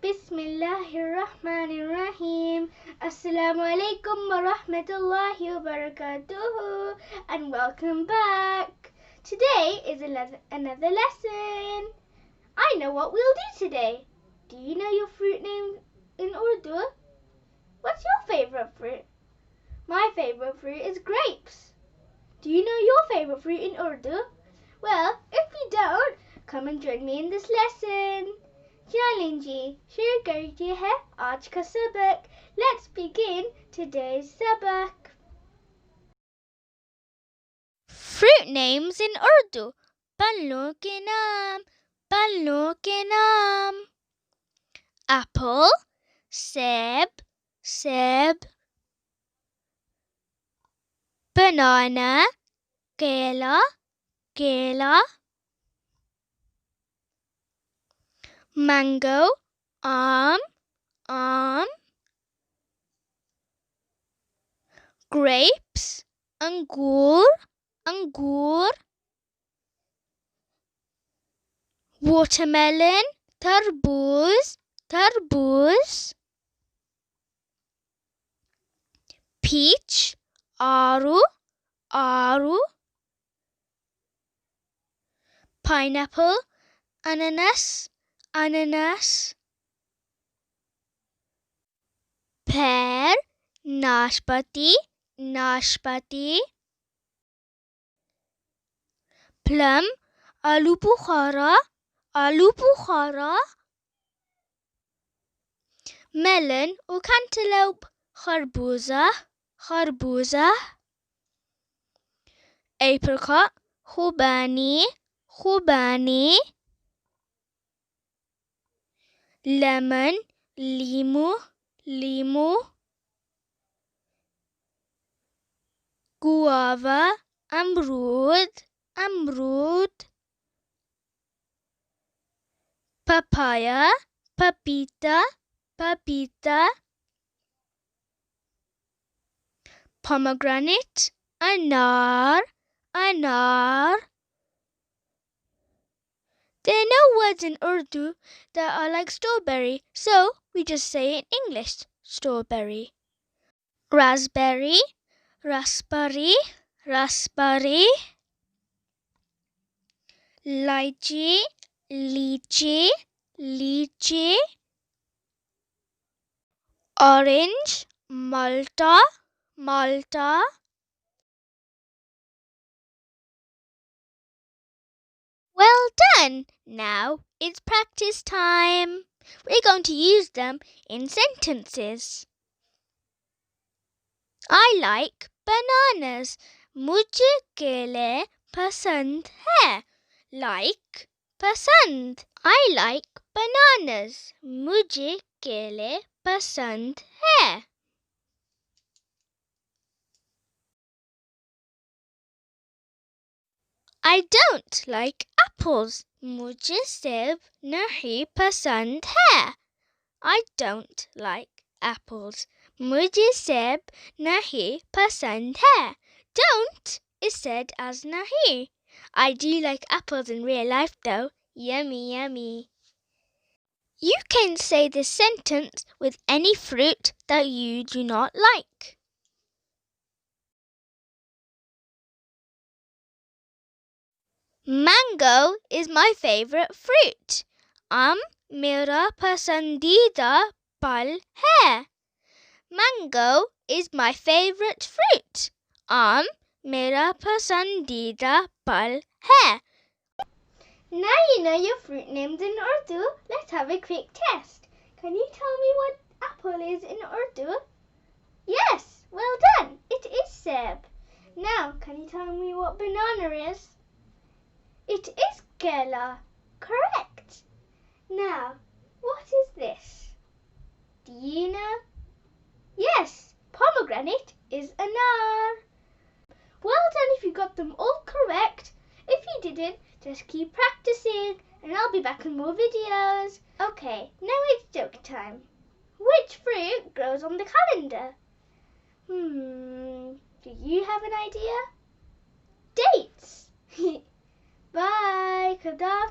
Bismillahirrahmanirrahim. Assalamu alaikum wa rahmatullahi wa barakatuhu, and welcome back. Today is another lesson. I know what we'll do today. Do you know your fruit name in Urdu? What's your favourite fruit? My favourite fruit is grapes. Do you know your favourite fruit in Urdu? Well, if you don't, come and join me in this lesson. चलें जी, शुरू करते हैं आज का सबक. Let's begin today's sabak. Fruit names in Urdu. Phallo के नाम, phallo के नाम. Apple, seb, seb. Banana, kela, kela. Mango, aam, aam. Grapes, angur, angur. Watermelon, tarboos, tarboos. Peach, aru, aru. Pineapple, ananas, ananas. Pear, nashpati, nashpati. Plum, aloo bukhara, aloo bukhara. Melon or cantaloupe, kharbuza, kharbuza. Apricot, khubani, khubani. Lemon, limu, limu. Guava, amrud, amrud. Papaya, papita, papita. Pomegranate, anar, anar. There are no words in Urdu that are like strawberry, so we just say it in English, strawberry. Raspberry, raspberry, raspberry. Lychee, lychee, lychee. Orange, malta, malta. Well done! Now it's practice time. We're going to use them in sentences. I like bananas. मुझे केले पसंद है. Like, पसंद. I like bananas. मुझे केले पसंद है. I don't like apples. मुझे सेब नहीं पसंद है. I don't like apples. मुझे सेब नहीं पसंद है. Don't is said as nahi. I do like apples in real life though. Yummy, yummy. You can say this sentence with any fruit that you do not like. Mango is my favorite fruit. मेरा पसंदीदा फल है. Mango is my favorite fruit. मेरा पसंदीदा फल है. Now you know your fruit names in Urdu. Let's have a quick test. Can you tell me what apple is in Urdu? Yes, well done. It is seb. Now, can you tell me what banana is? It is kela. Correct. Now, what is this? Do you know? Yes, pomegranate is anar. Well done if you got them all correct. If you didn't, just keep practicing and I'll be back with more videos. Okay, now it's joke time. Which fruit grows on the calendar? Do you have an idea? Dates. Bye. Khuda